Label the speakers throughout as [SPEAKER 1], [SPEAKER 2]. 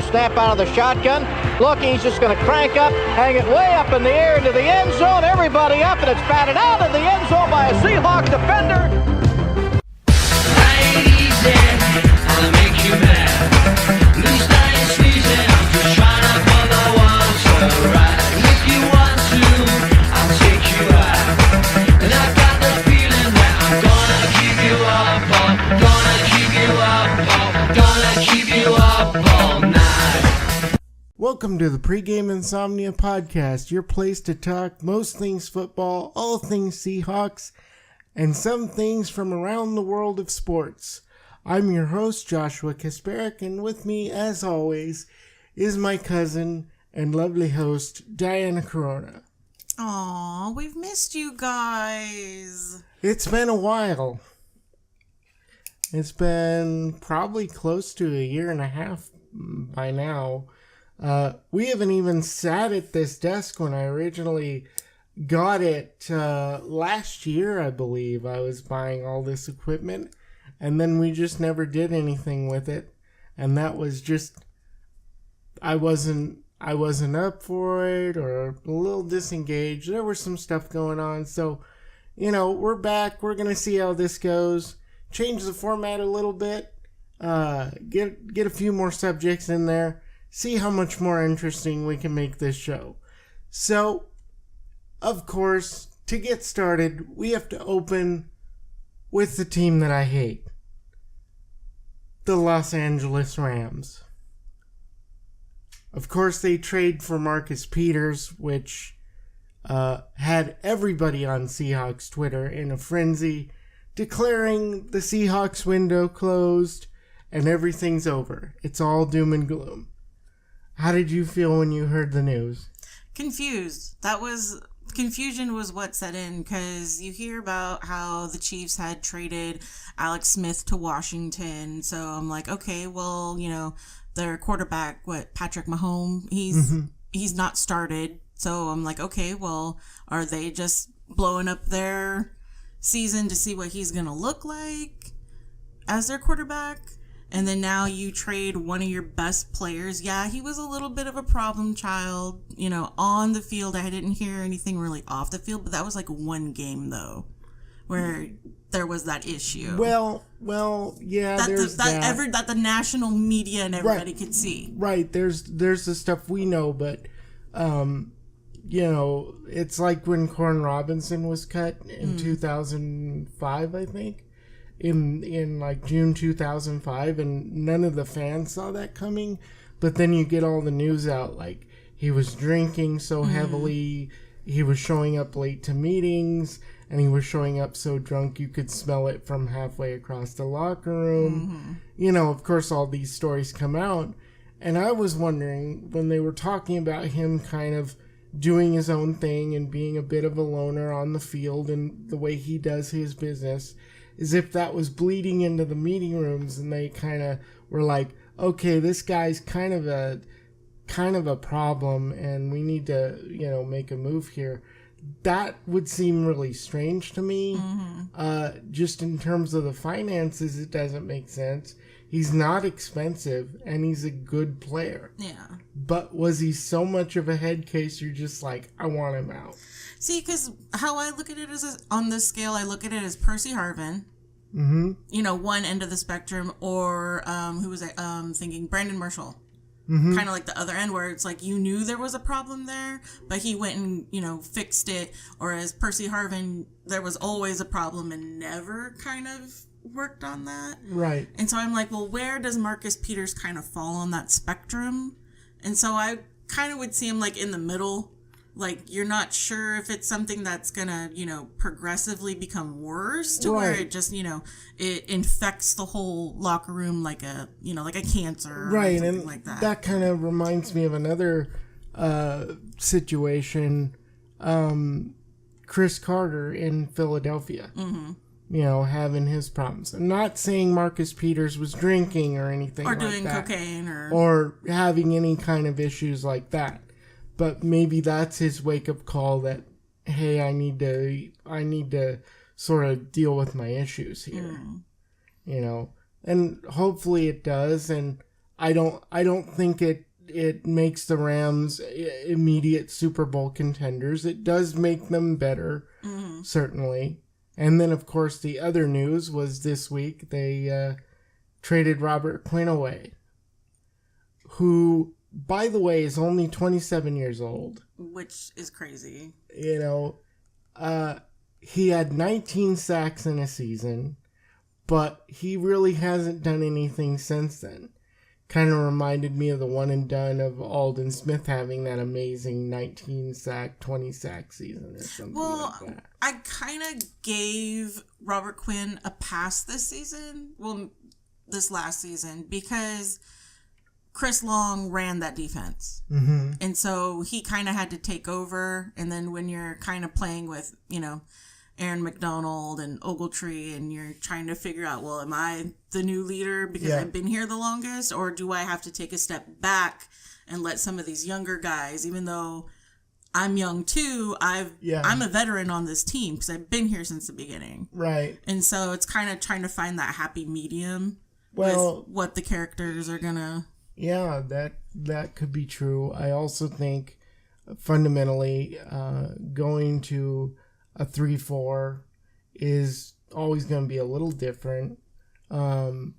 [SPEAKER 1] to snap out of the shotgun. Looking, he's just going to crank up, hang it way up in the air into the end zone. Everybody up, and it's batted out of the end zone by a Seahawks defender.
[SPEAKER 2] I'll make you mad. Loose night sneezing, I'm just trying to follow one so right. If you want to, I'll take you out. And I got the feeling that I'm gonna keep you up, gonna keep you up all night.
[SPEAKER 3] Welcome to the Pregame Insomnia Podcast, your place to talk most things football, all things Seahawks, and some things from around the world of sports. I'm your host, Joshua Kasperick, and with me, as always, is my cousin and lovely host, Diana Corona.
[SPEAKER 4] Aw, we've missed you guys.
[SPEAKER 3] It's been a while. It's been probably close to a year and a half by now. We haven't even sat at this desk when I originally got it last year, I believe. I was buying all this equipment. And then we just never did anything with it. And that was just, I wasn't up for it, or a little disengaged. There was some stuff going on. So, we're back. We're going to see how this goes. Change the format a little bit. Get a few more subjects in there. See how much more interesting we can make this show. So, of course, to get started, we have to open with the team that I hate. The Los Angeles Rams. Of course, they trade for Marcus Peters, which had everybody on Seahawks Twitter in a frenzy, declaring the Seahawks window closed and everything's over. It's all doom and gloom. How did you feel when you heard the news?
[SPEAKER 4] Confused. Confusion was what set in, because you hear about how the Chiefs had traded Alex Smith to Washington. So I'm like, okay, well, their quarterback, Patrick Mahomes, he's not started. So I'm like, okay, well, are they just blowing up their season to see what he's going to look like as their quarterback? And then now you trade one of your best players. Yeah, he was a little bit of a problem child, on the field. I didn't hear anything really off the field, but that was like one game, though, where there was that issue.
[SPEAKER 3] Well, yeah,
[SPEAKER 4] that the national media and everybody could see. Right,
[SPEAKER 3] there's the stuff we know, but, it's like when Corn Robinson was cut in 2005, I think. In like June 2005, and none of the fans saw that coming. But then you get all the news out, like he was drinking so heavily, he was showing up late to meetings, and he was showing up so drunk you could smell it from halfway across the locker room. Of course, all these stories come out, and I was wondering, when they were talking about him kind of doing his own thing and being a bit of a loner on the field and the way he does his business, as if that was bleeding into the meeting rooms, and they kind of were like, okay, this guy's kind of a problem, and we need to, make a move here. That would seem really strange to me. Just in terms of the finances, it doesn't make sense. He's not expensive, and he's a good player.
[SPEAKER 4] Yeah.
[SPEAKER 3] But was he so much of a head case, you're just like, I want him out?
[SPEAKER 4] See, because how I look at it is, on this scale, I look at it as Percy Harvin. One end of the spectrum, or who was I thinking? Brandon Marshall. Kind of like the other end, where it's like you knew there was a problem there, but he went and, fixed it. Or as Percy Harvin, there was always a problem and never kind of worked on that.
[SPEAKER 3] Right.
[SPEAKER 4] And so I'm like, well, where does Marcus Peters kind of fall on that spectrum? And so I kind of would see him like in the middle. Like, you're not sure if it's something that's gonna, progressively become worse to where it just, it infects the whole locker room like a cancer or something like that.
[SPEAKER 3] That kind of reminds me of another situation, Chris Carter in Philadelphia. Having his problems. I'm not saying Marcus Peters was drinking or anything like that.
[SPEAKER 4] Or doing cocaine
[SPEAKER 3] or having any kind of issues like that. But maybe that's his wake-up call that, hey, I need to sort of deal with my issues here. And hopefully it does. And I don't think it makes the Rams immediate Super Bowl contenders. It does make them better, certainly. And then, of course, the other news was this week they traded Robert Quinn away, who, by the way, is only 27 years old.
[SPEAKER 4] Which is crazy.
[SPEAKER 3] You know, he had 19 sacks in a season, but he really hasn't done anything since then. Kind of reminded me of the one and done of Aldon Smith having that amazing 19 sack, 20 sack season or something like that.
[SPEAKER 4] I kind of gave Robert Quinn a pass this season. Well, this last season, because Chris Long ran that defense. Mm-hmm. And so he kind of had to take over. And then when you're kind of playing with, you know, Aaron McDonald and Ogletree, and you're trying to figure out, well, am I the new leader because I've been here the longest, or do I have to take a step back and let some of these younger guys, even though I'm young too, I'm a veteran on this team because I've been here since the beginning.
[SPEAKER 3] Right.
[SPEAKER 4] And so it's kind of trying to find that happy medium with what the characters are gonna.
[SPEAKER 3] Yeah, that could be true. I also think fundamentally going to a 3-4 is always going to be a little different. I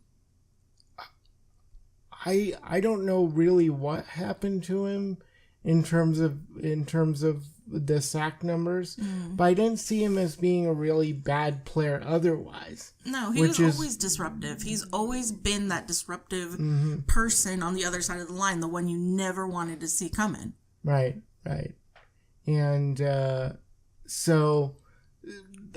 [SPEAKER 3] don't know really what happened to him in terms of the sack numbers, but I didn't see him as being a really bad player otherwise.
[SPEAKER 4] No, he was always disruptive. He's always been that disruptive person on the other side of the line, the one you never wanted to see coming.
[SPEAKER 3] Right. And so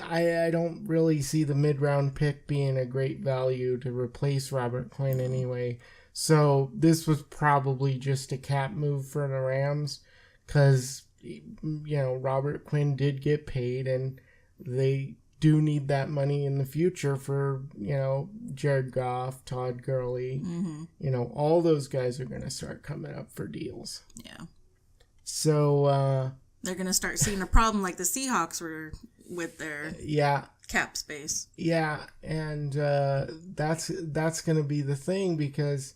[SPEAKER 3] I don't really see the mid-round pick being a great value to replace Robert Quinn anyway. So this was probably just a cap move for the Rams because, you know, Robert Quinn did get paid and they do need that money in the future for, you know, Jared Goff, Todd Gurley. You know, all those guys are going to start coming up for deals. Yeah. So
[SPEAKER 4] they're going to start seeing a problem like the Seahawks were with their cap space.
[SPEAKER 3] Yeah, and that's going to be the thing because,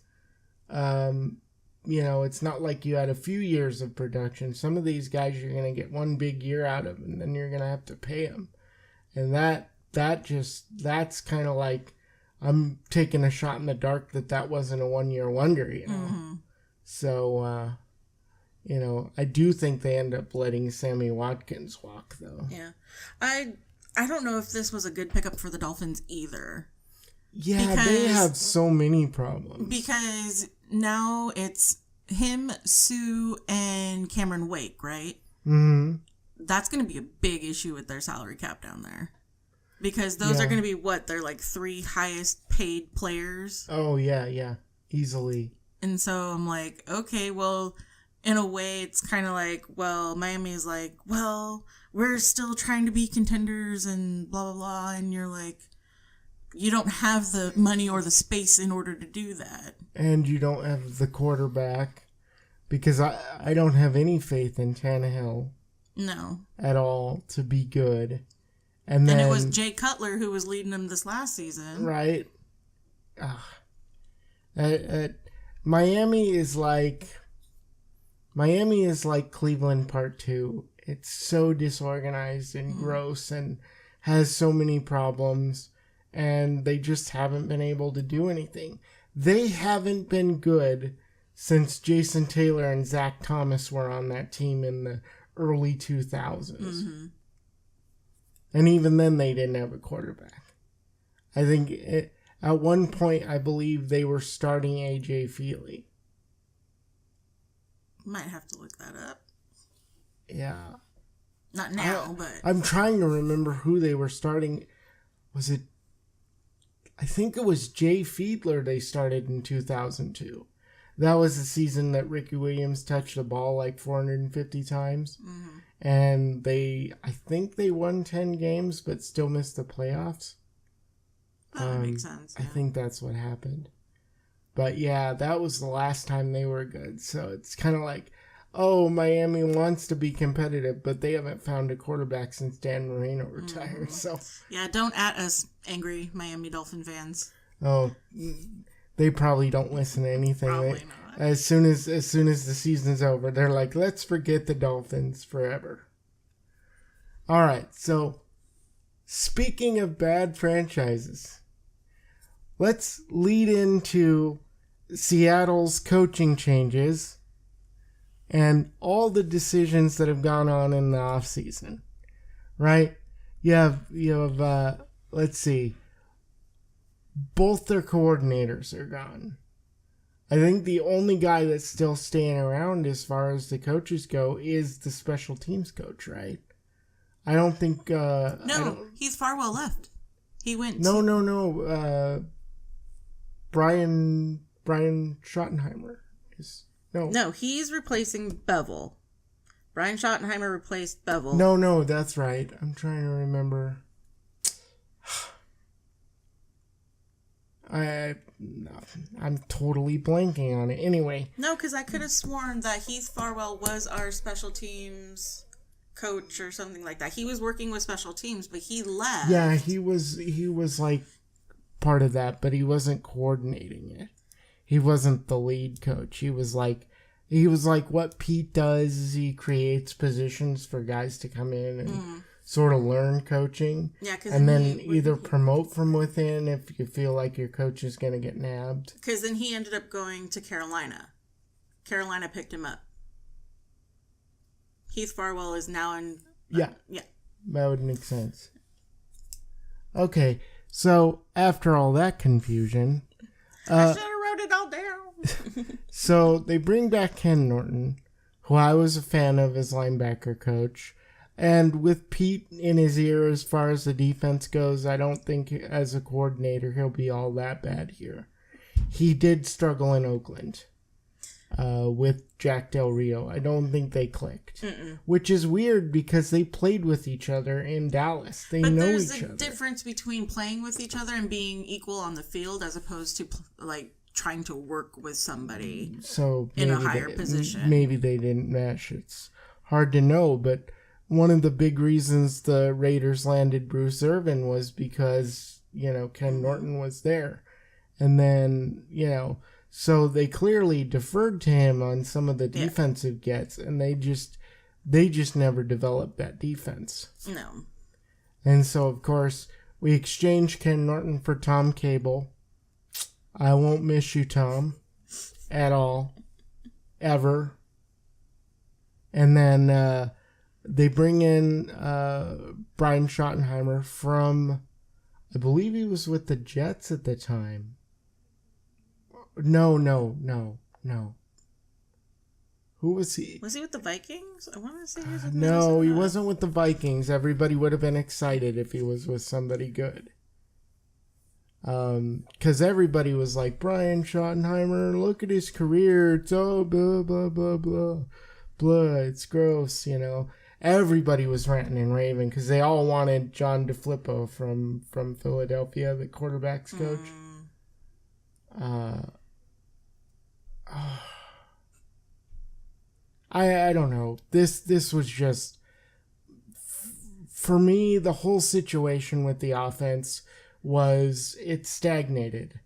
[SPEAKER 3] you know, it's not like you had a few years of production. Some of these guys you're going to get one big year out of, and then you're going to have to pay them. And that's kind of like I'm taking a shot in the dark that wasn't a 1-year wonder, you know. So, you know, I do think they end up letting Sammy Watkins walk, though.
[SPEAKER 4] Yeah. I don't know if this was a good pickup for the Dolphins either.
[SPEAKER 3] Yeah, they have so many problems.
[SPEAKER 4] Because now it's him, Sue, and Cameron Wake, right? Mm-hmm. That's going to be a big issue with their salary cap down there. Because those are going to be, their, like, 3 highest paid players.
[SPEAKER 3] Oh, yeah. Easily.
[SPEAKER 4] And so I'm like, okay, well, in a way, it's kind of like, well, Miami is like, well, we're still trying to be contenders and blah, blah, blah. And you're like, you don't have the money or the space in order to do that. And
[SPEAKER 3] you don't have the quarterback because I don't have any faith in Tannehill.
[SPEAKER 4] No.
[SPEAKER 3] At all to be good. And then
[SPEAKER 4] it was Jay Cutler who was leading them this last season.
[SPEAKER 3] Right. Miami is like Cleveland Part 2. It's so disorganized and gross and has so many problems, and they just haven't been able to do anything. They haven't been good since Jason Taylor and Zach Thomas were on that team in the early 2000s. And even then they didn't have a quarterback. I think at one point, I believe they were starting A.J. Feely.
[SPEAKER 4] Might have to look that up.
[SPEAKER 3] Yeah.
[SPEAKER 4] Not now, but...
[SPEAKER 3] I'm trying to remember who they were starting. Was it... I think it was Jay Fiedler they started in 2002. That was the season that Ricky Williams touched the ball like 450 times. And I think they won 10 games, but still missed the playoffs.
[SPEAKER 4] That makes sense.
[SPEAKER 3] Yeah. I think that's what happened. But yeah, that was the last time they were good. So it's kind of like, oh, Miami wants to be competitive, but they haven't found a quarterback since Dan Marino retired. So
[SPEAKER 4] yeah, don't at us, angry Miami Dolphin fans.
[SPEAKER 3] Oh, they probably don't listen to anything.
[SPEAKER 4] Probably not.
[SPEAKER 3] As soon as the season's over, they're like, let's forget the Dolphins forever. All right, so speaking of bad franchises, let's lead into Seattle's coaching changes and all the decisions that have gone on in the offseason, right? You have let's see, both their coordinators are gone. I think the only guy that's still staying around as far as the coaches go is the special teams coach, right? I don't think...
[SPEAKER 4] Heath Farwell left. He went...
[SPEAKER 3] No. Brian Schottenheimer is...
[SPEAKER 4] No, he's replacing Bevel. Brian Schottenheimer replaced Bevel.
[SPEAKER 3] No, that's right. I'm trying to remember... I'm totally blanking on it. Anyway.
[SPEAKER 4] No, because I could have sworn that Heath Farwell was our special teams coach or something like that. He was working with special teams, but he left.
[SPEAKER 3] Yeah, he was like part of that, but he wasn't coordinating it. He wasn't the lead coach. He was like what Pete does is he creates positions for guys to come in and sort of learn coaching.
[SPEAKER 4] Yeah,
[SPEAKER 3] and then either promote from within if you feel like your coach is going to get nabbed.
[SPEAKER 4] Because then he ended up going to Carolina. Carolina picked him up. Heath Farwell is now in...
[SPEAKER 3] Yeah.
[SPEAKER 4] Yeah.
[SPEAKER 3] That would make sense. Okay, so after all that confusion...
[SPEAKER 4] I should have wrote it all down.
[SPEAKER 3] So they bring back Ken Norton, who I was a fan of as linebacker coach. And with Pete in his ear as far as the defense goes, I don't think as a coordinator he'll be all that bad here. He did struggle in Oakland with Jack Del Rio. I don't think they clicked. Which is weird because they played with each other in Dallas. They know each other. But there's a
[SPEAKER 4] difference between playing with each other and being equal on the field as opposed to trying to work with somebody in a higher position.
[SPEAKER 3] Maybe they didn't mesh. It's hard to know, but... One of the big reasons the Raiders landed Bruce Irvin was because, Ken Norton was there. And then, so they clearly deferred to him on some of the defensive gets, and they just never developed that defense.
[SPEAKER 4] No.
[SPEAKER 3] And so, of course, we exchanged Ken Norton for Tom Cable. I won't miss you, Tom, at all. Ever. And then, they bring in Brian Schottenheimer from, I believe he was with the Jets at the time. No. Who was he?
[SPEAKER 4] Was he with the Vikings? I want to say he was with
[SPEAKER 3] No, he wasn't with the Vikings. Everybody would have been excited if he was with somebody good. Because everybody was like, Brian Schottenheimer, look at his career. It's blah, blah, blah, blah. Blah, it's gross, Everybody was ranting and raving because they all wanted John DeFilippo from Philadelphia, the quarterback's coach. I don't know. This was just... For me, the whole situation with the offense was it stagnated.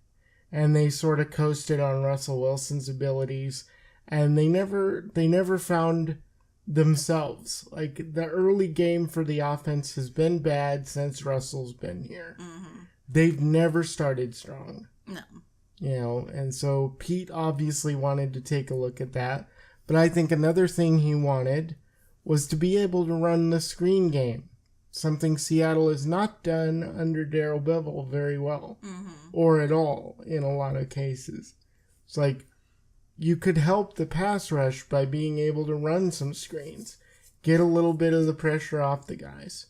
[SPEAKER 3] And they sort of coasted on Russell Wilson's abilities. And they never found... themselves. Like, the early game for the offense has been bad since Russell's been here. They've never started strong.
[SPEAKER 4] No.
[SPEAKER 3] And so Pete obviously wanted to take a look at that. But I think another thing he wanted was to be able to run the screen game. Something Seattle has not done under Darrell Bevell very well. Or at all, in a lot of cases. It's like, you could help the pass rush by being able to run some screens. Get a little bit of the pressure off the guys.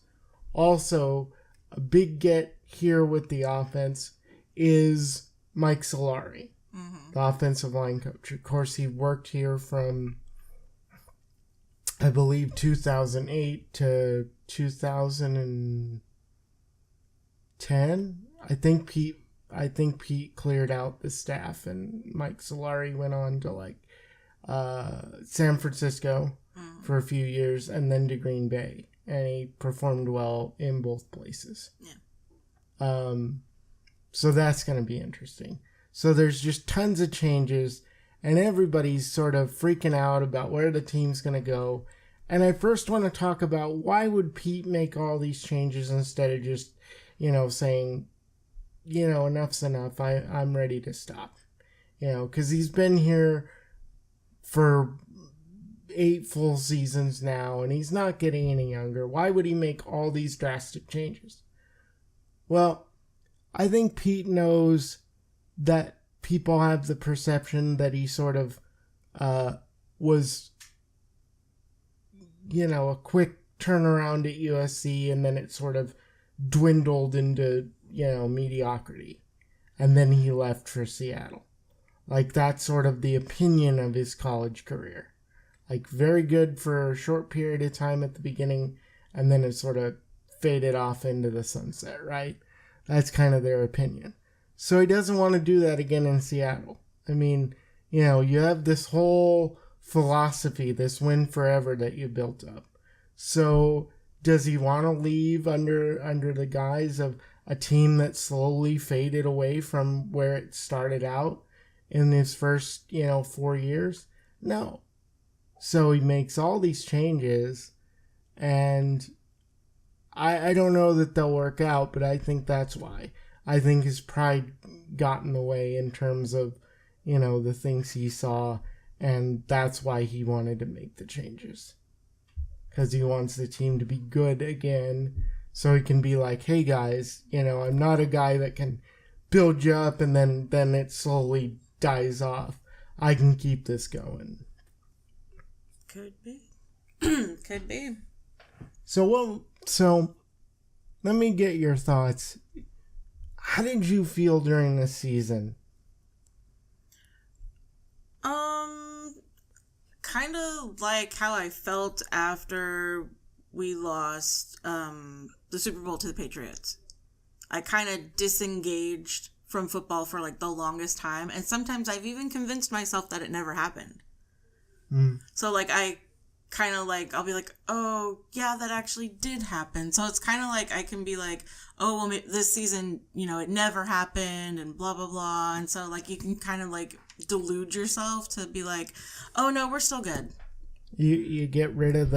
[SPEAKER 3] Also, a big get here with the offense is Mike Solari, the offensive line coach. Of course, he worked here from, I believe, 2008 to 2010. I think Pete cleared out the staff and Mike Solari went on to San Francisco for a few years and then to Green Bay. And he performed well in both places.
[SPEAKER 4] Yeah.
[SPEAKER 3] So that's going to be interesting. So there's just tons of changes, and everybody's sort of freaking out about where the team's going to go. And I first want to talk about why would Pete make all these changes instead of just, saying, enough's enough. I'm ready to stop. Because he's been here for 8 full seasons now, and he's not getting any younger. Why would he make all these drastic changes? Well, I think Pete knows that people have the perception that he sort of was, a quick turnaround at USC, and then it sort of dwindled into, mediocrity. And then he left for Seattle. Like, that's sort of the opinion of his college career. Like, very good for a short period of time at the beginning, and then it sort of faded off into the sunset, right? That's kind of their opinion. So he doesn't want to do that again in Seattle. I mean, you have this whole philosophy, this win forever that you built up. So does he want to leave under the guise of a team that slowly faded away from where it started out in his first, 4 years? No. So he makes all these changes, and I don't know that they'll work out, but I think that's why. I think his pride got in the way in terms of, the things he saw, and that's why he wanted to make the changes. Because he wants the team to be good again, so he can be like, hey guys, I'm not a guy that can build you up and then it slowly dies off. I can keep this going.
[SPEAKER 4] Could be. Could be.
[SPEAKER 3] So let me get your thoughts. How did you feel during this season?
[SPEAKER 4] Kind of like how I felt after we lost the Super Bowl to the Patriots. I kind of disengaged from football for like the longest time, and sometimes I've even convinced myself that it never happened. So like I kind of like, I'll be like, oh yeah, that actually did happen. So it's kind of like I can be like, oh well, this season, it never happened and blah blah blah. And so like you can kind of like delude yourself to be like, oh no, we're still good.
[SPEAKER 3] You get rid of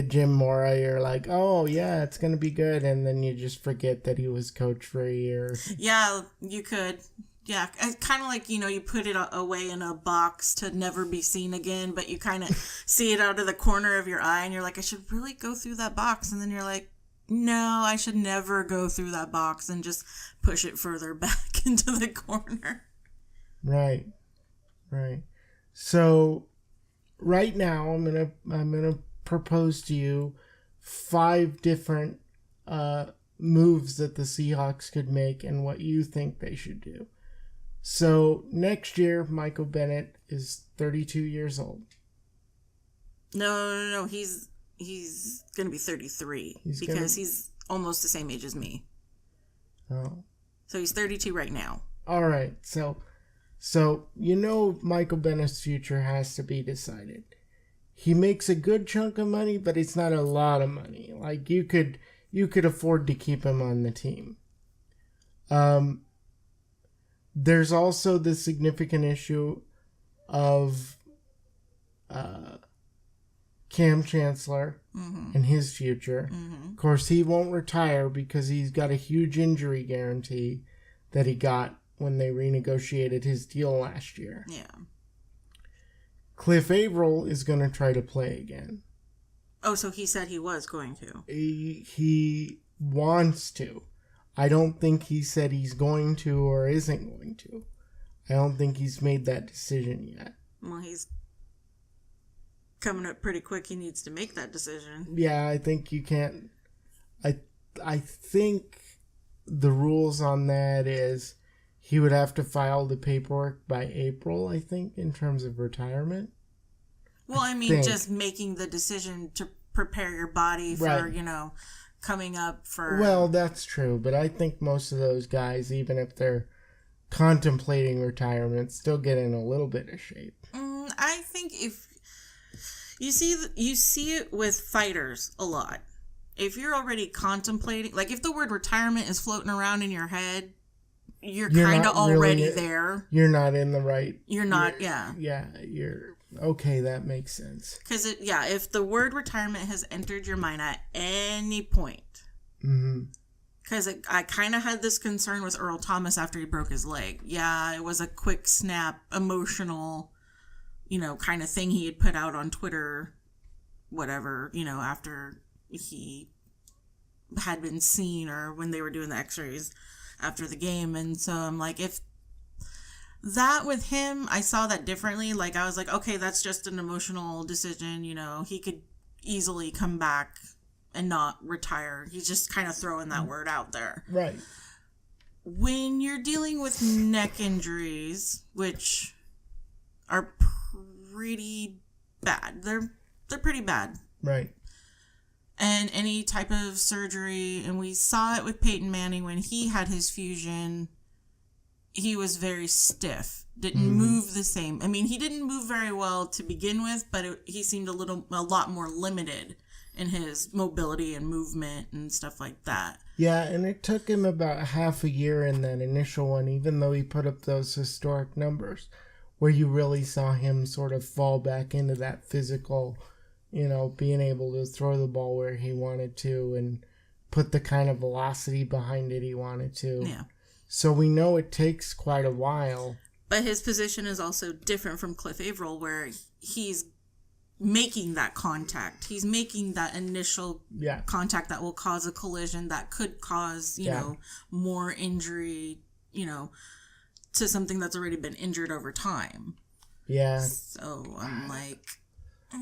[SPEAKER 3] Jim Mora. You're like, oh yeah, it's gonna be good, and then you just forget that he was coach for a year.
[SPEAKER 4] Yeah, you could. Yeah, kind of like, you put it away in a box to never be seen again, but you kind of see it out of the corner of your eye, and you're like, I should really go through that box. And then you're like, no, I should never go through that box, and just push it further back into the corner. Right.
[SPEAKER 3] So right now I'm gonna propose to you 5 different moves that the Seahawks could make and what you think they should do. So next year, Michael Bennett is 32 years old.
[SPEAKER 4] No. He's going to be 33 because he's almost the same age as me.
[SPEAKER 3] Oh.
[SPEAKER 4] So he's 32 right now.
[SPEAKER 3] All right. So Michael Bennett's future has to be decided. He makes a good chunk of money, but it's not a lot of money. Like you could afford to keep him on the team. There's also the significant issue of Cam Chancellor and his future. Of course, he won't retire because he's got a huge injury guarantee that he got when they renegotiated his deal last year.
[SPEAKER 4] Yeah.
[SPEAKER 3] Cliff Averill is going to try to play again.
[SPEAKER 4] Oh, so he said he was going to.
[SPEAKER 3] He wants to. I don't think he said he's going to or isn't going to. I don't think he's made that decision yet.
[SPEAKER 4] Well, he's coming up pretty quick. He needs to make that decision.
[SPEAKER 3] Yeah, I think you can't. I think the rules on that is he would have to file the paperwork by April, I think, in terms of retirement.
[SPEAKER 4] Well, I mean, just making the decision to prepare your body for,
[SPEAKER 3] right.
[SPEAKER 4] Coming up for...
[SPEAKER 3] Well, that's true, but I think most of those guys, even if they're contemplating retirement, still get in a little bit of shape.
[SPEAKER 4] I think if... You see it with fighters a lot. If you're already contemplating... Like, if the word retirement is floating around in your head, you're kind of already there.
[SPEAKER 3] You're not in the right.
[SPEAKER 4] You're not, yeah.
[SPEAKER 3] Yeah, you're okay. That makes sense.
[SPEAKER 4] Because if the word retirement has entered your mind at any point, because I kind of had this concern with Earl Thomas after he broke his leg. Yeah, it was a quick snap, emotional, kind of thing he had put out on Twitter, whatever, after he had been seen or when they were doing the x-rays after the game. And so I'm like, if that with him, I saw that differently. Like, I was like, okay, that's just an emotional decision. He could easily come back and not retire. He's just kind of throwing that word out there.
[SPEAKER 3] Right.
[SPEAKER 4] When you're dealing with neck injuries, which are pretty bad, they're pretty bad.
[SPEAKER 3] Right.
[SPEAKER 4] And any type of surgery, and we saw it with Peyton Manning when he had his fusion. He was very stiff, didn't move the same. I mean, he didn't move very well to begin with, but he seemed a lot more limited in his mobility and movement and stuff like that.
[SPEAKER 3] Yeah, and it took him about half a year in that initial one, even though he put up those historic numbers, where you really saw him sort of fall back into that physical, being able to throw the ball where he wanted to and put the kind of velocity behind it he wanted to.
[SPEAKER 4] Yeah.
[SPEAKER 3] So we know it takes quite a while.
[SPEAKER 4] But his position is also different from Cliff Averill, where he's making that contact. He's making that initial contact that will cause a collision that could cause, more injury, to something that's already been injured over time.
[SPEAKER 3] Yeah.
[SPEAKER 4] So I'm like...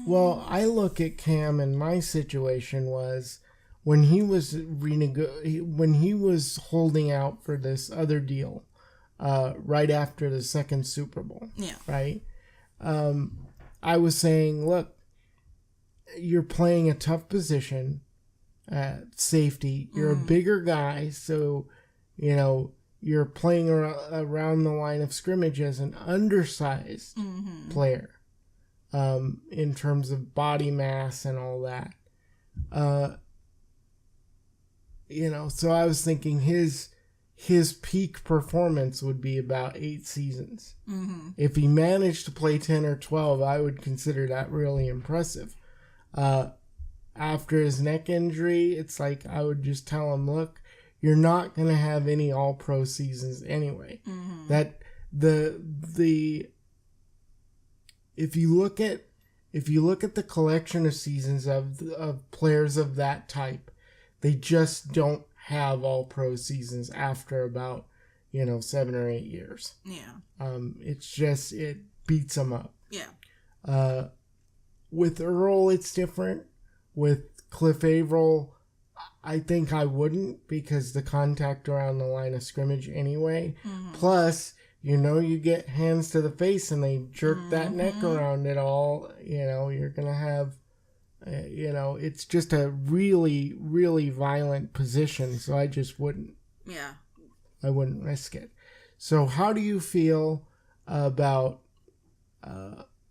[SPEAKER 3] Well, I look at Cam, and my situation was when he was when he was holding out for this other deal, right after the second Super Bowl.
[SPEAKER 4] Yeah.
[SPEAKER 3] Right. I was saying, look, you're playing a tough position at safety. You're a bigger guy, so you're playing around the line of scrimmage as an undersized player. In terms of body mass and all that. So I was thinking his peak performance would be about 8 seasons. If he managed to play 10 or 12, I would consider that really impressive. After his neck injury, it's like I would just tell him, look, you're not going to have any all-pro seasons anyway. That If you look at the collection of seasons of players of that type, they just don't have all pro seasons after about 7 or 8 years.
[SPEAKER 4] Yeah.
[SPEAKER 3] It's just it beats them up.
[SPEAKER 4] Yeah.
[SPEAKER 3] With Earl, it's different. With Cliff Averill, I think I wouldn't because the contact around the line of scrimmage anyway. Plus, you get hands to the face and they jerk that neck around it all, you're going to have, it's just a really, really violent position. So I just wouldn't.
[SPEAKER 4] Yeah.
[SPEAKER 3] I wouldn't risk it. So how do you feel about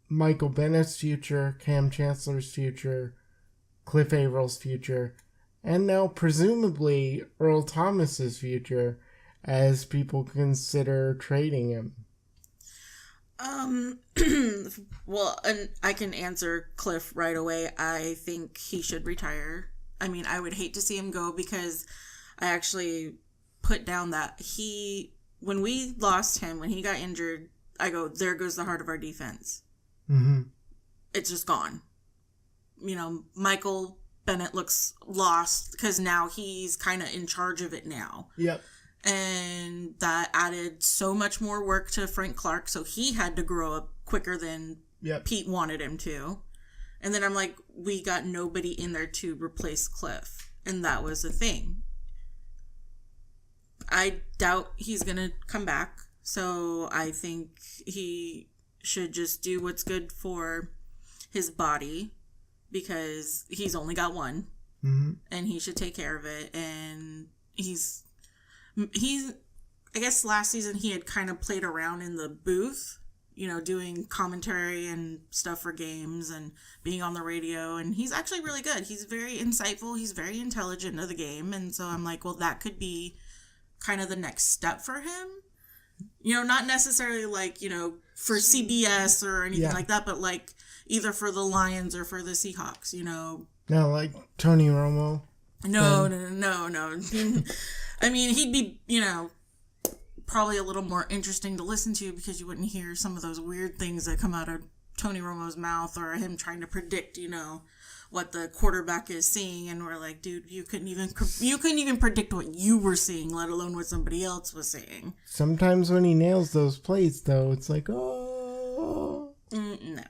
[SPEAKER 3] Michael Bennett's future, Cam Chancellor's future, Cliff Averill's future, and now presumably Earl Thomas's future as people consider trading him?
[SPEAKER 4] Well, and I can answer Cliff right away. I think he should retire. I mean, I would hate to see him go because I actually put down that when we lost him, when he got injured, I go, there goes the heart of our defense. It's just gone. Michael Bennett looks lost because now he's kind of in charge of it now.
[SPEAKER 3] Yep.
[SPEAKER 4] And that added so much more work to Frank Clark, so he had to grow up quicker than Pete wanted him to. And then I'm like, we got nobody in there to replace Cliff. And that was the thing. I doubt he's going to come back. So I think he should just do what's good for his body because he's only got one. And he should take care of it. And he's I guess last season he had kind of played around in the booth, doing commentary and stuff for games and being on the radio. And he's actually really good. He's very insightful. He's very intelligent of the game. And so I'm like, well, that could be kind of the next step for him. You know, not necessarily like, you know, for CBS or anything like that, but like either for the Lions or for the Seahawks, you know.
[SPEAKER 3] No, like Tony Romo.
[SPEAKER 4] No. I mean, he'd be, you know, probably a little more interesting to listen to because you wouldn't hear some of those weird things that come out of Tony Romo's mouth or him trying to predict, you know, what the quarterback is seeing, and we're like, dude, you couldn't even predict what you were seeing, let alone what somebody else was seeing.
[SPEAKER 3] Sometimes when he nails those plays, though, it's like, oh.
[SPEAKER 4] No.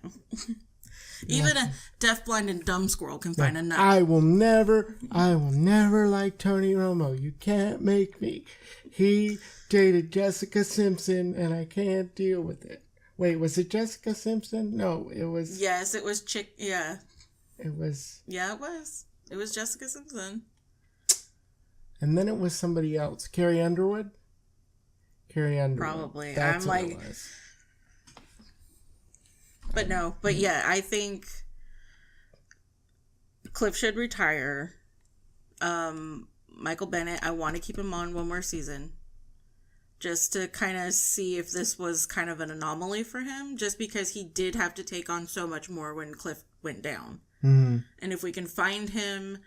[SPEAKER 4] Even a deaf, blind, and dumb squirrel can find a nut.
[SPEAKER 3] I will never like Tony Romo. You can't make me. He dated Jessica Simpson, and I can't deal with it. Wait, was it Jessica Simpson? No, it was...
[SPEAKER 4] Yes, it was yeah.
[SPEAKER 3] It was...
[SPEAKER 4] Yeah, it was. It was Jessica Simpson.
[SPEAKER 3] And then it was somebody else. Carrie Underwood? Carrie Underwood.
[SPEAKER 4] Probably.
[SPEAKER 3] That's
[SPEAKER 4] I'm
[SPEAKER 3] what
[SPEAKER 4] like...
[SPEAKER 3] it was.
[SPEAKER 4] But no. But yeah, I think Cliff should retire. Michael Bennett, I want to keep him on one more season. Just to kind of see if this was kind of an anomaly for him. Just because he did have to take on so much more when Cliff went down.
[SPEAKER 3] Mm-hmm.
[SPEAKER 4] And if we can find him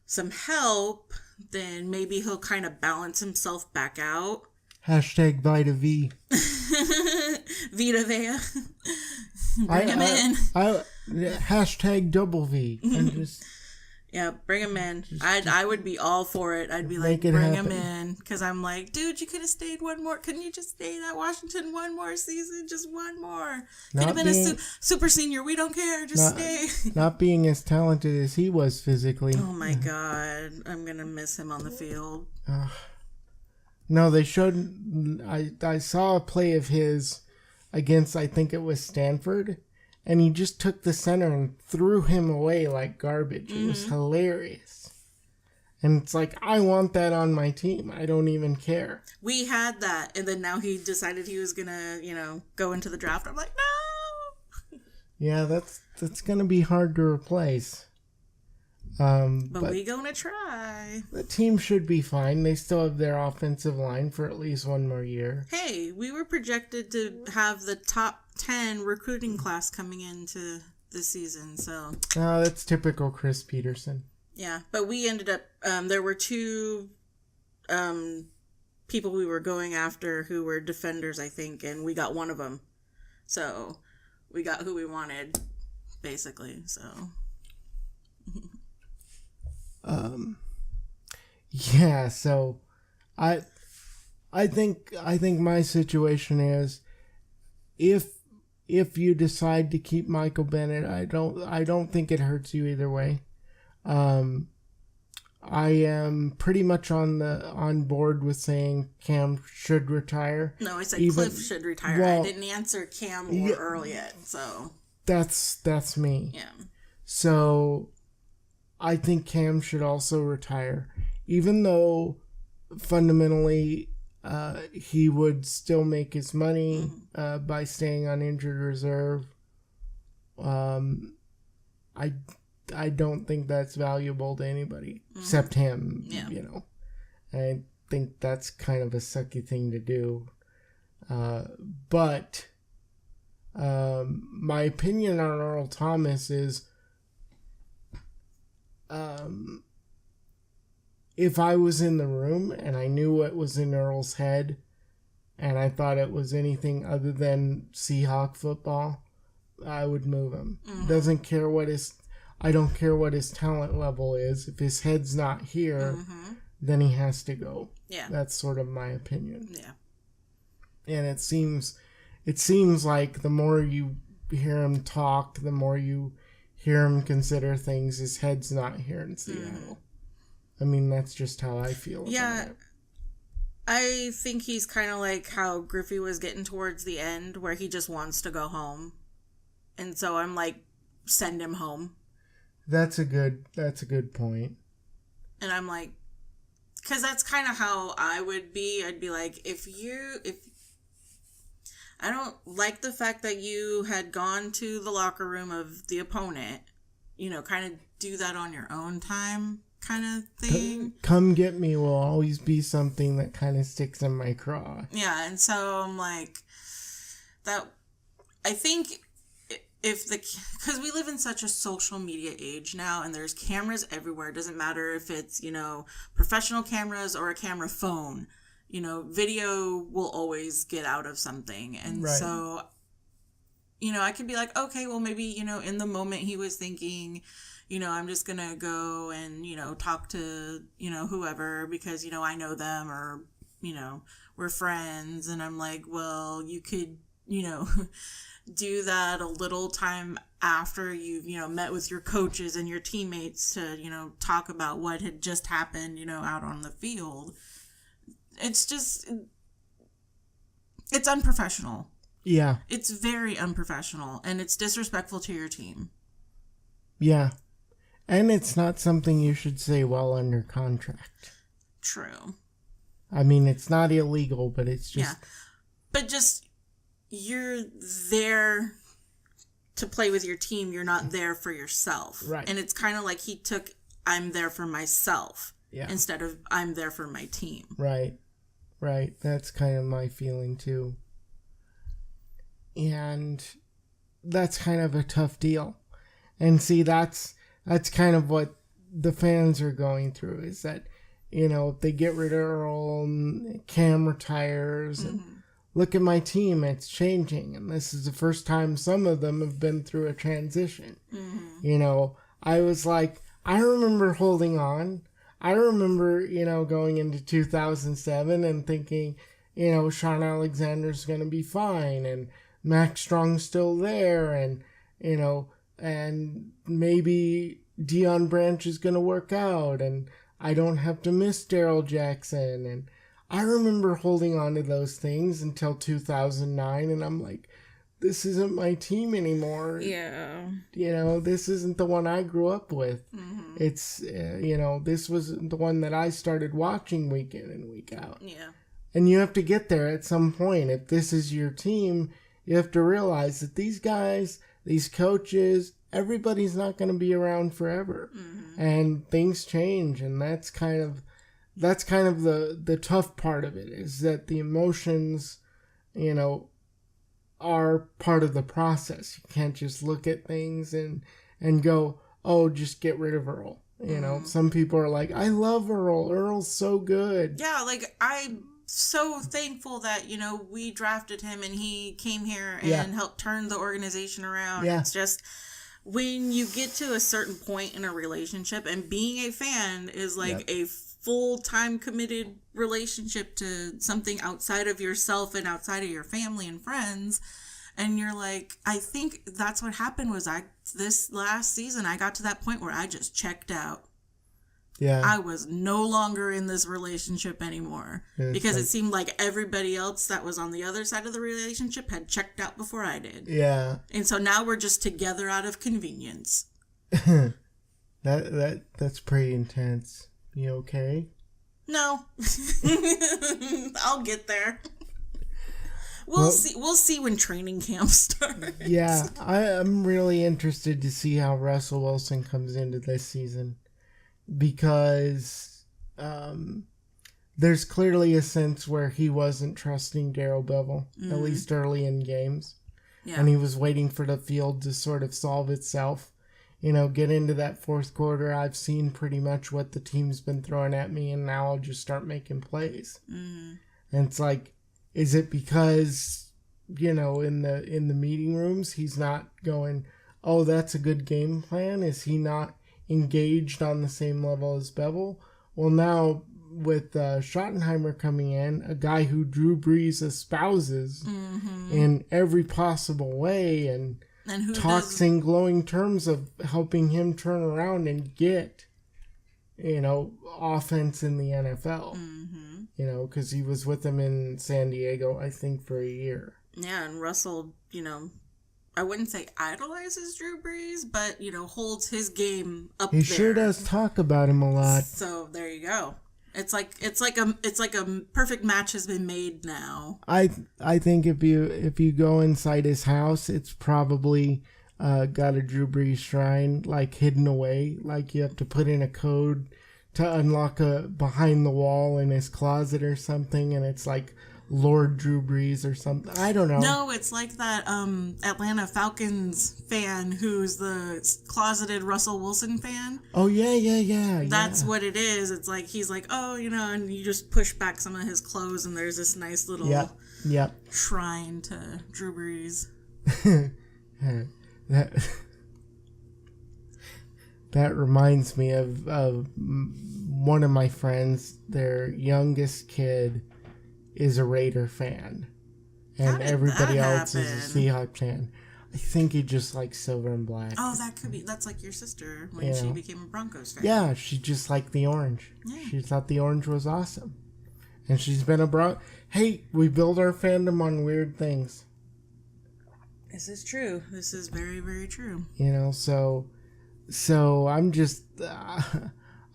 [SPEAKER 4] some help, then maybe he'll kind of balance himself back out.
[SPEAKER 3] Hashtag Vita V.
[SPEAKER 4] Vita Vea. Bring him in.
[SPEAKER 3] Hashtag double V. And just...
[SPEAKER 4] Yeah, bring him in. I would be all for it. I'd be like, bring him in. Because I'm like, dude, you could have stayed one more. Couldn't you just stay at Washington one more season? Just one more. Could have been a super senior. We don't care. Just stay.
[SPEAKER 3] Not being as talented as he was physically.
[SPEAKER 4] Oh, my God. I'm going to miss him on the field.
[SPEAKER 3] No, they showed... I saw a play of his against, I think it was Stanford. And he just took the center and threw him away like garbage. It was hilarious. And it's like, I want that on my team. I don't even care.
[SPEAKER 4] We had that. And then now he decided he was going to, you know, go into the draft. I'm like, no!
[SPEAKER 3] Yeah, that's going to be hard to replace.
[SPEAKER 4] But we going to try.
[SPEAKER 3] The team should be fine. They still have their offensive line for at least one more year.
[SPEAKER 4] Hey, we were projected to have the top 10 recruiting class coming into this season, so...
[SPEAKER 3] Oh, that's typical Chris Peterson.
[SPEAKER 4] Yeah, but we ended up... there were two people we were going after who were defenders, I think, and we got one of them. So, we got who we wanted, basically, so...
[SPEAKER 3] Yeah, so I think my situation is if you decide to keep Michael Bennett, I don't think it hurts you either way. I am pretty much on board with saying Cam should retire.
[SPEAKER 4] No, I said Cliff should retire. Well, I didn't answer Cam or Earl yet, so
[SPEAKER 3] that's me.
[SPEAKER 4] Yeah.
[SPEAKER 3] So I think Cam should also retire, even though fundamentally he would still make his money by staying on injured reserve. I don't think that's valuable to anybody except him.
[SPEAKER 4] Yeah.
[SPEAKER 3] You know, I think that's kind of a sucky thing to do. But my opinion on Earl Thomas is, if I was in the room and I knew what was in Earl's head and I thought it was anything other than Seahawk football, I would move him. I don't care what his talent level is. If his head's not here, then he has to go.
[SPEAKER 4] Yeah.
[SPEAKER 3] That's sort of my opinion.
[SPEAKER 4] Yeah.
[SPEAKER 3] And it seems like the more you hear him talk, the more you hear him consider things, his head's not here in Seattle. I mean, that's just how I feel about it.
[SPEAKER 4] I think he's kind of like how Griffey was getting towards the end, where he just wants to go home. And so I'm like, send him home. That's a good point. And I'm like, because that's kind of how I would be. I'd be like, if I don't like the fact that you had gone to the locker room of the opponent, you know, kind of do that on your own time. kind of thing.
[SPEAKER 3] Come get me will always be something that kind of sticks in my craw.
[SPEAKER 4] Yeah, and so I'm like, that, I think because we live in such a social media age now, and there's cameras everywhere. It doesn't matter if it's, professional cameras or a camera phone. Video will always get out of something. And
[SPEAKER 3] right.
[SPEAKER 4] So, I could be like, okay, well, maybe, in the moment he was thinking, I'm just going to go and, talk to, whoever because, I know them or, we're friends. And I'm like, well, you could, do that a little time after you've, met with your coaches and your teammates to, talk about what had just happened, out on the field. It's just, it's unprofessional.
[SPEAKER 3] Yeah.
[SPEAKER 4] It's very unprofessional, and it's disrespectful to your team.
[SPEAKER 3] Yeah. And it's not something you should say while under contract.
[SPEAKER 4] True.
[SPEAKER 3] I mean, it's not illegal, but it's just...
[SPEAKER 4] Yeah. But just, you're there to play with your team. You're not there for yourself.
[SPEAKER 3] Right.
[SPEAKER 4] And it's kind of like he took, I'm there for myself.
[SPEAKER 3] Yeah.
[SPEAKER 4] Instead of, I'm there for my team.
[SPEAKER 3] Right. Right. That's kind of my feeling, too. And that's kind of a tough deal. And see, that's kind of what the fans are going through, is that, if they get rid of Earl and Cam retires, and look at my team, it's changing. And this is the first time some of them have been through a transition. I was like, I remember holding on. I remember, going into 2007 and thinking, Sean Alexander's going to be fine, and Max Strong's still there, and, and maybe Deion Branch is going to work out, and I don't have to miss Darryl Jackson. And I remember holding on to those things until 2009, and I'm like, this isn't my team anymore.
[SPEAKER 4] Yeah.
[SPEAKER 3] This isn't the one I grew up with. It's, this was the one that I started watching week in and week out.
[SPEAKER 4] Yeah.
[SPEAKER 3] And you have to get there at some point. If this is your team, you have to realize that these guys, these coaches, everybody's not going to be around forever. And things change, and that's kind of the tough part of it, is that the emotions, are part of the process. You can't just look at things and go, oh, just get rid of Earl. Some people are like, I love Earl. Earl's so good.
[SPEAKER 4] Yeah, like, I'm so thankful that, we drafted him and he came here and helped turn the organization around.
[SPEAKER 3] Yeah.
[SPEAKER 4] It's just, when you get to a certain point in a relationship, and being a fan is like a full-time committed relationship to something outside of yourself and outside of your family and friends, and you're like, I think that's what happened was this last season, I got to that point where I just checked out.
[SPEAKER 3] Yeah.
[SPEAKER 4] I was no longer in this relationship anymore because it seemed like everybody else that was on the other side of the relationship had checked out before I did.
[SPEAKER 3] Yeah.
[SPEAKER 4] And so now we're just together out of convenience.
[SPEAKER 3] That's pretty intense. You okay?
[SPEAKER 4] No. I'll get there. We'll see when training camp starts.
[SPEAKER 3] Yeah, I'm really interested to see how Russell Wilson comes into this season, because there's clearly a sense where he wasn't trusting Darrell Bevell, at least early in games. Yeah. And he was waiting for the field to sort of solve itself. Get into that fourth quarter. I've seen pretty much what the team's been throwing at me, and now I'll just start making plays. And it's like, is it because, in the meeting rooms, he's not going, oh, that's a good game plan? Is he not engaged on the same level as Bevell? Well, now with Schottenheimer coming in, a guy who Drew Brees espouses in every possible way, and who talks in glowing terms of helping him turn around and get, offense in the NFL. Because he was with him in San Diego, I think, for a year. Yeah,
[SPEAKER 4] and Russell, I wouldn't say idolizes Drew Brees, but, holds his game up there.
[SPEAKER 3] He sure does talk about him a lot.
[SPEAKER 4] So there you go. It's like a perfect match has been made now.
[SPEAKER 3] I think if you go inside his house, it's probably got a Drew Brees shrine hidden away. Like you have to put in a code to unlock a behind the wall in his closet or something, and it's like Lord Drew Brees or something. I don't know.
[SPEAKER 4] No, it's like that Atlanta Falcons fan who's the closeted Russell Wilson fan.
[SPEAKER 3] Oh, yeah.
[SPEAKER 4] That's what it is. It's like, he's like, oh, and you just push back some of his clothes and there's this nice little shrine to Drew Brees.
[SPEAKER 3] That reminds me of one of my friends. Their youngest kid is a Raider fan, and everybody else is a Seahawks fan. I think he just likes silver and black.
[SPEAKER 4] Oh, that could be. That's like your sister when she became a Broncos fan.
[SPEAKER 3] Yeah, she just liked the orange. Yeah. She thought the orange was awesome, and she's been a Hey, we build our fandom on weird things.
[SPEAKER 4] This is true. This is very, very true.
[SPEAKER 3] So I'm just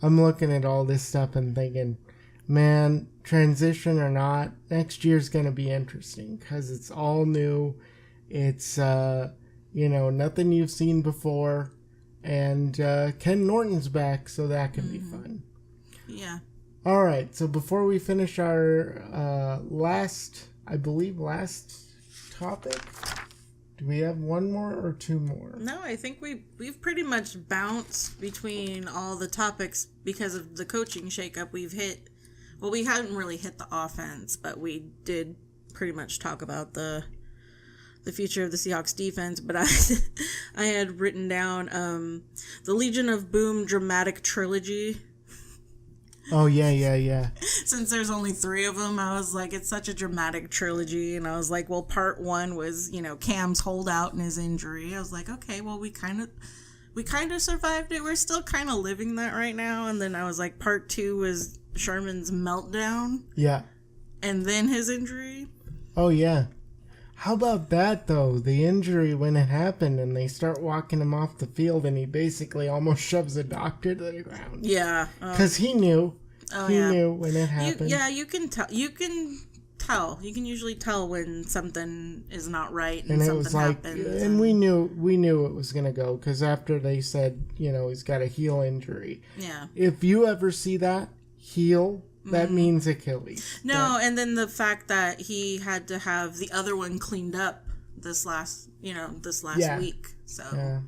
[SPEAKER 3] I'm looking at all this stuff and thinking, man, transition or not, next year's going to be interesting because it's all new. It's, nothing you've seen before. And Ken Norton's back, so that can be fun.
[SPEAKER 4] Yeah.
[SPEAKER 3] All right, so before we finish our last topic, do we have one more or two more?
[SPEAKER 4] No, I think we've pretty much bounced between all the topics because of the coaching shakeup we've hit. Well, we hadn't really hit the offense, but we did pretty much talk about the future of the Seahawks defense. But I had written down the Legion of Boom dramatic trilogy.
[SPEAKER 3] Oh, yeah.
[SPEAKER 4] Since there's only 3 of them, I was like, it's such a dramatic trilogy. And I was like, well, part 1 was, Cam's holdout and his injury. I was like, okay, well, we kind of survived it. We're still kind of living that right now. And then I was like, part 2 was Sherman's meltdown.
[SPEAKER 3] Yeah.
[SPEAKER 4] And then his injury.
[SPEAKER 3] Oh, yeah. How about that, though? The injury when it happened and they start walking him off the field and he basically almost shoves a doctor to the ground.
[SPEAKER 4] Yeah.
[SPEAKER 3] Because he knew. He knew when it happened.
[SPEAKER 4] You can tell. You can usually tell when something is not right and
[SPEAKER 3] it
[SPEAKER 4] something
[SPEAKER 3] was like,
[SPEAKER 4] happens.
[SPEAKER 3] And we knew it was going to go because after they said, he's got a heel injury.
[SPEAKER 4] Yeah.
[SPEAKER 3] If you ever see that, heel, that means Achilles.
[SPEAKER 4] No, and then the fact that he had to have the other one cleaned up this last week. So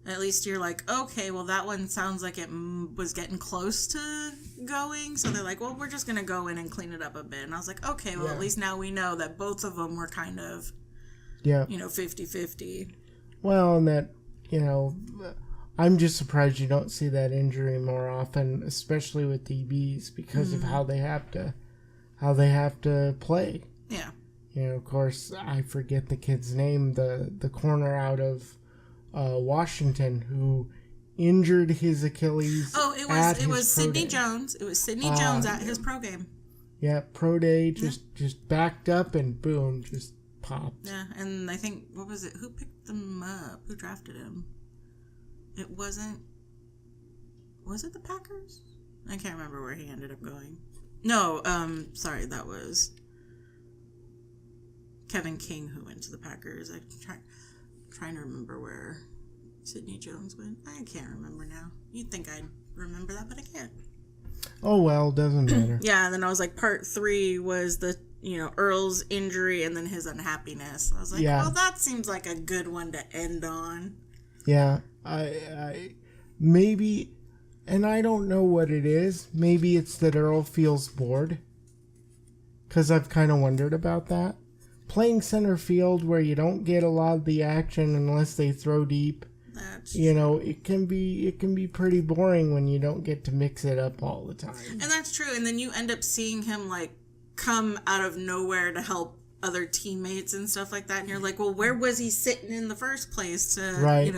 [SPEAKER 4] at least you're like, okay, well, that one sounds like it was getting close to going. So they're like, well, we're just going to go in and clean it up a bit. And I was like, okay, well, at least now we know that both of them were kind of, 50-50.
[SPEAKER 3] Well, and that, I'm just surprised you don't see that injury more often, especially with DBs, because of how they have to play.
[SPEAKER 4] Yeah.
[SPEAKER 3] Of course, I forget the kid's name, the corner out of Washington who injured his Achilles.
[SPEAKER 4] Oh, it was Sidney Jones. It was Sidney Jones at his pro game.
[SPEAKER 3] Yeah, pro day just backed up and boom, just popped.
[SPEAKER 4] Yeah, and I think what was it? Who picked them up? Who drafted him? It wasn't. Was it the Packers? I can't remember where he ended up going. No, sorry, that was Kevin King who went to the Packers. I'm trying to remember where Sidney Jones went. I can't remember now. You'd think I'd remember that, but I can't.
[SPEAKER 3] Oh well, doesn't matter.
[SPEAKER 4] Yeah, and then I was like, part 3 was the Earl's injury and then his unhappiness. I was like, well, that seems like a good one to end on.
[SPEAKER 3] Yeah, I maybe, and I don't know what it is. Maybe it's that Earl feels bored. Because I've kind of wondered about that. Playing center field where you don't get a lot of the action unless they throw deep.
[SPEAKER 4] That's
[SPEAKER 3] it can be pretty boring when you don't get to mix it up all the time.
[SPEAKER 4] And that's true. And then you end up seeing him like come out of nowhere to help other teammates and stuff like that, and you're like, well, where was he sitting in the first place to
[SPEAKER 3] right.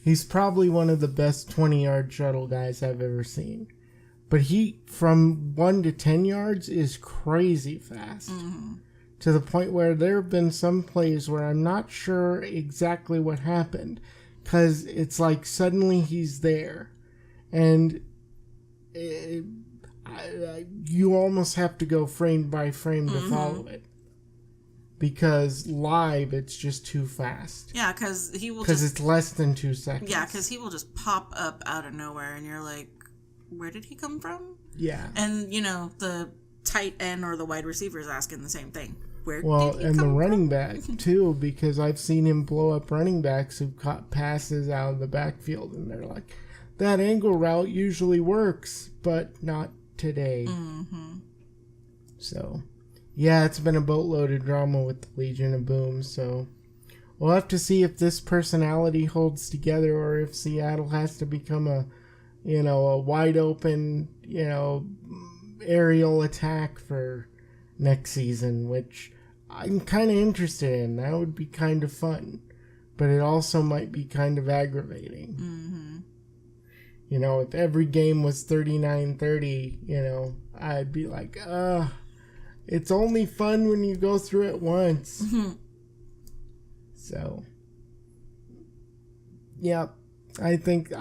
[SPEAKER 3] He's probably one of the best 20-yard shuttle guys I've ever seen. But he, from 1 to 10 yards, is crazy fast. Mm-hmm. To the point where there have been some plays where I'm not sure exactly what happened. Because it's like suddenly he's there. And you almost have to go frame by frame to follow it. Because live, it's just too fast.
[SPEAKER 4] Yeah, because
[SPEAKER 3] it's less than 2 seconds.
[SPEAKER 4] Yeah, because he will just pop up out of nowhere, and you're like, where did he come from?
[SPEAKER 3] Yeah.
[SPEAKER 4] And, you know, the tight end or the wide receiver is asking the same thing. Where
[SPEAKER 3] Well,
[SPEAKER 4] did he
[SPEAKER 3] and the
[SPEAKER 4] come
[SPEAKER 3] running
[SPEAKER 4] from?
[SPEAKER 3] back, too, because I've seen him blow up running backs who've caught passes out of the backfield, and they're like, that angle route usually works, but not today.
[SPEAKER 4] Mm-hmm.
[SPEAKER 3] So, yeah, it's been a boatload of drama with the Legion of Boom, so we'll have to see if this personality holds together or if Seattle has to become a wide open, aerial attack for next season, which I'm kind of interested in. That would be kind of fun, but it also might be kind of aggravating.
[SPEAKER 4] Mm-hmm.
[SPEAKER 3] If every game was 39-30, I'd be like, it's only fun when you go through it once.
[SPEAKER 4] Mm-hmm.
[SPEAKER 3] So, yeah, I think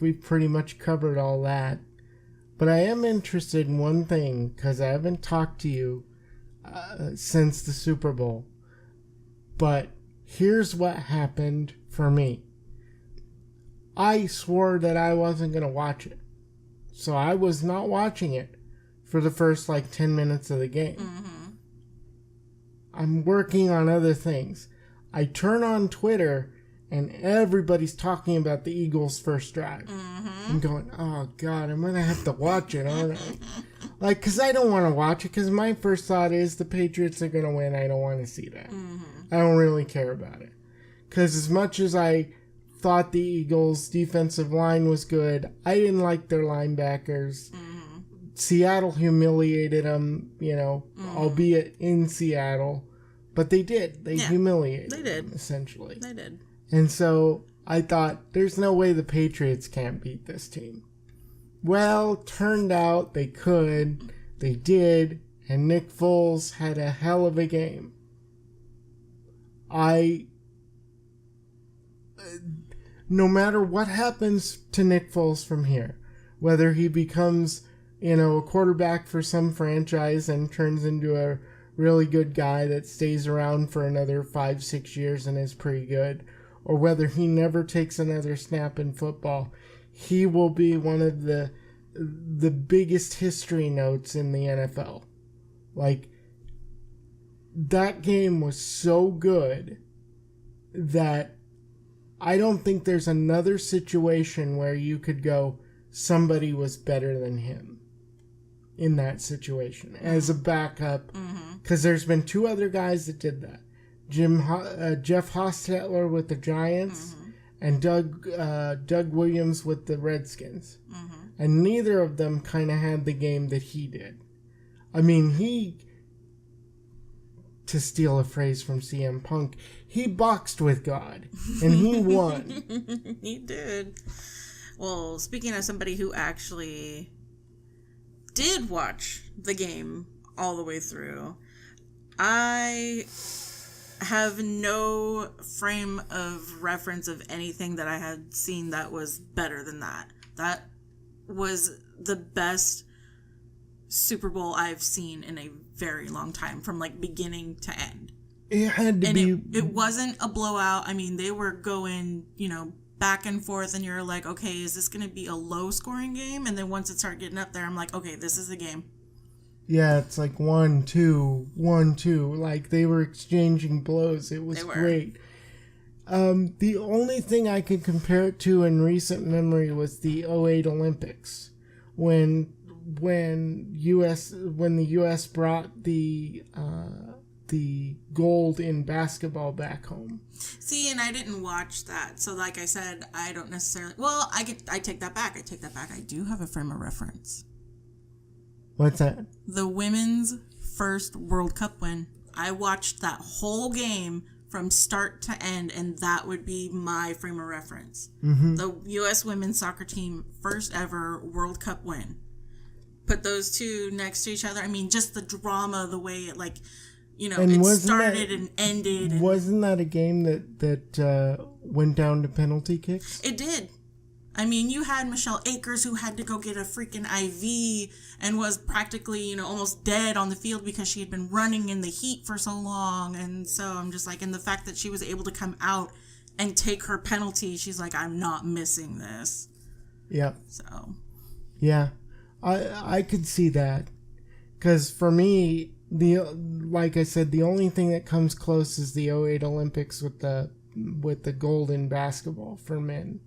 [SPEAKER 3] we've pretty much covered all that. But I am interested in one thing, because I haven't talked to you since the Super Bowl. But here's what happened for me. I swore that I wasn't going to watch it. So I was not watching it for the first 10 minutes of the game.
[SPEAKER 4] Mm-hmm.
[SPEAKER 3] I'm working on other things. I turn on Twitter and everybody's talking about the Eagles' first drive.
[SPEAKER 4] Mm-hmm.
[SPEAKER 3] I'm going, oh God, I'm going to have to watch it, aren't I? Because I don't want to watch it, because my first thought is the Patriots are going to win. I don't want to see that.
[SPEAKER 4] Mm-hmm.
[SPEAKER 3] I don't really care about it. Because as much as I thought the Eagles' defensive line was good, I didn't like their linebackers.
[SPEAKER 4] Mm-hmm.
[SPEAKER 3] Seattle humiliated them, albeit in Seattle. But they did. They humiliated them, essentially.
[SPEAKER 4] They did.
[SPEAKER 3] And so I thought, there's no way the Patriots can't beat this team. Well, turned out they could. They did. And Nick Foles had a hell of a game. No matter what happens to Nick Foles from here, whether he becomes, a quarterback for some franchise and turns into a really good guy that stays around for another 5-6 years and is pretty good, or whether he never takes another snap in football, he will be one of the biggest history notes in the NFL. That game was so good that I don't think there's another situation where you could go, somebody was better than him in that situation as a backup, because there's been 2 other guys that did that. Jeff Hostetler with the Giants and Doug Williams with the Redskins. And neither of them kind of had the game that he did. I mean, to steal a phrase from CM Punk, he boxed with God, and he won.
[SPEAKER 4] He did. Well, speaking of somebody who actually did watch the game all the way through, I have no frame of reference of anything that I had seen that was better than that. That was the best Super Bowl I've seen in a very long time, from beginning to end.
[SPEAKER 3] It had to be.
[SPEAKER 4] It wasn't a blowout. I mean, they were going, back and forth, and you're like, okay, is this going to be a low scoring game? And then once it started getting up there, I'm like, okay, this is the game.
[SPEAKER 3] Yeah, it's 1-2, 1-2. They were exchanging blows. It was great. The only thing I could compare it to in recent memory was the 2008 Olympics, when the U.S. brought the gold in basketball back home.
[SPEAKER 4] See, and I didn't watch that, so like I said, I don't necessarily. Well, I take that back. I do have a frame of reference.
[SPEAKER 3] What's that?
[SPEAKER 4] The women's first World Cup win. I watched that whole game from start to end, and that would be my frame of reference. Mm-hmm. The U.S. women's soccer team first ever World Cup win. Put those two next to each other. I mean, just the drama, the way it it started and ended.
[SPEAKER 3] Wasn't that a game that went down to penalty kicks?
[SPEAKER 4] It did. I mean, you had Michelle Akers, who had to go get a freaking IV and was practically, almost dead on the field because she had been running in the heat for so long. And so I'm just and the fact that she was able to come out and take her penalty, she's like, I'm not missing this.
[SPEAKER 3] Yeah.
[SPEAKER 4] So.
[SPEAKER 3] Yeah, I could see that. Because for me, like I said, the only thing that comes close is the 08 Olympics with the gold in basketball for men.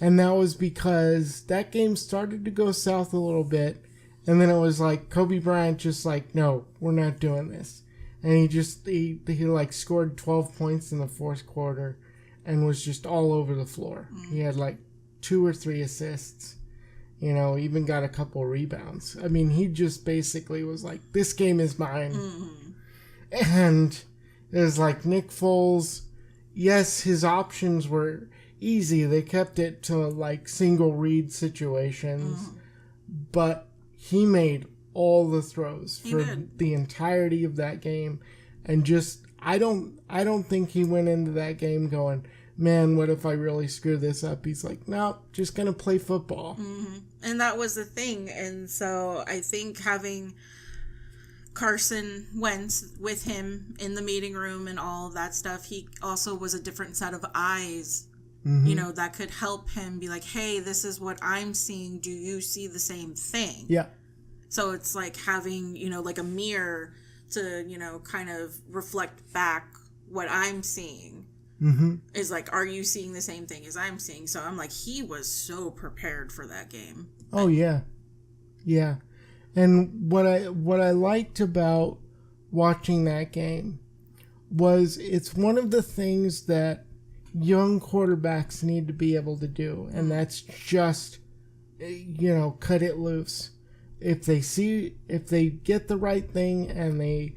[SPEAKER 3] And that was because that game started to go south a little bit. And then it was like Kobe Bryant just like, no, we're not doing this. And he like scored 12 points in the fourth quarter and was just all over the floor. He had like 2 or 3 assists. You know, even got a couple rebounds. I mean, he just basically was like, this game is mine. And it was like Nick Foles, yes, his options were easy. They kept it to like single read situations. But he made all the throws for the entirety of that game. And just, I don't think he went into that game going, man, what if I really screw this up? He's like, no, just going to play football.
[SPEAKER 4] And that was the thing. And so I think having Carson Wentz with him in the meeting room and all of that stuff, he also was a different set of eyes, you know, that could help him be like, hey, this is what I'm seeing. Do you see the same thing?
[SPEAKER 3] Yeah.
[SPEAKER 4] So it's like having, you know, like a mirror to, you know, kind of reflect back what I'm seeing. Is like, are you seeing the same thing as I'm seeing? So I'm like, he was so prepared for that game.
[SPEAKER 3] Oh yeah, yeah. And what I liked about watching that game was it's one of the things that young quarterbacks need to be able to do, and that's just, you know, cut it loose. If they get the right thing and they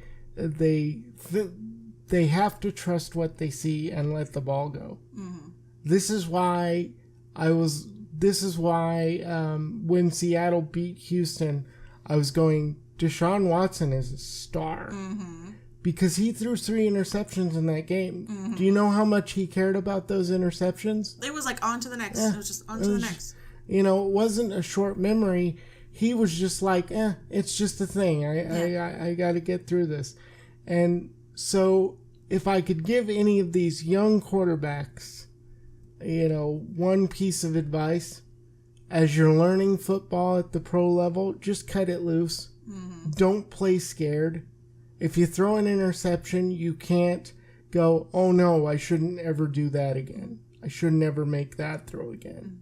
[SPEAKER 3] have to trust what they see and let the ball go. This is why when Seattle beat Houston, I was going, Deshaun Watson is a star. Because he threw 3 interceptions in that game. Do you know how much he cared about those interceptions?
[SPEAKER 4] It was like on to the next. It was just on to the next.
[SPEAKER 3] You know, it wasn't a short memory. He was just like, it's just a thing. I got to get through this. And so if I could give any of these young quarterbacks, you know, one piece of advice, as you're learning football at the pro level, just cut it loose. Don't play scared. If you throw an interception, you can't go, oh no, I shouldn't ever do that again. I should never make that throw again.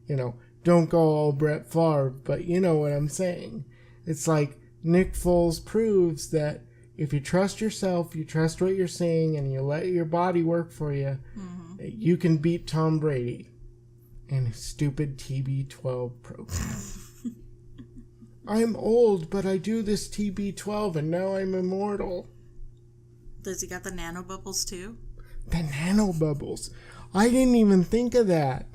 [SPEAKER 3] You know, don't go all Brett Favre, but you know what I'm saying. It's like Nick Foles proves that if you trust yourself, you trust what you're saying, and you let your body work for you, you can beat Tom Brady and his stupid TB12 program. I'm old, but I do this TB12, and now I'm immortal.
[SPEAKER 4] Does he got the nanobubbles too?
[SPEAKER 3] The nanobubbles. I didn't even think of that.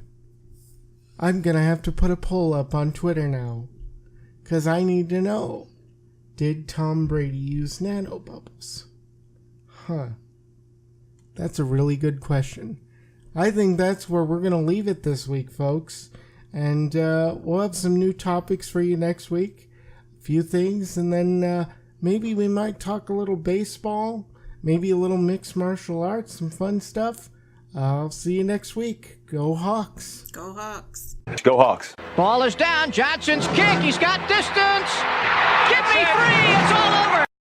[SPEAKER 3] I'm going to have to put a poll up on Twitter now, because I need to know. Did Tom Brady use nanobubbles? That's a really good question. I think that's where we're going to leave it this week, folks. And we'll have some new topics for you next week. A few things. And then maybe we might talk a little baseball. Maybe a little mixed martial arts. Some fun stuff. I'll see you next week. Go Hawks.
[SPEAKER 4] Go Hawks.
[SPEAKER 5] Go Hawks.
[SPEAKER 1] Ball is down. Johnson's kick. He's got distance. Give me 3. It's all over.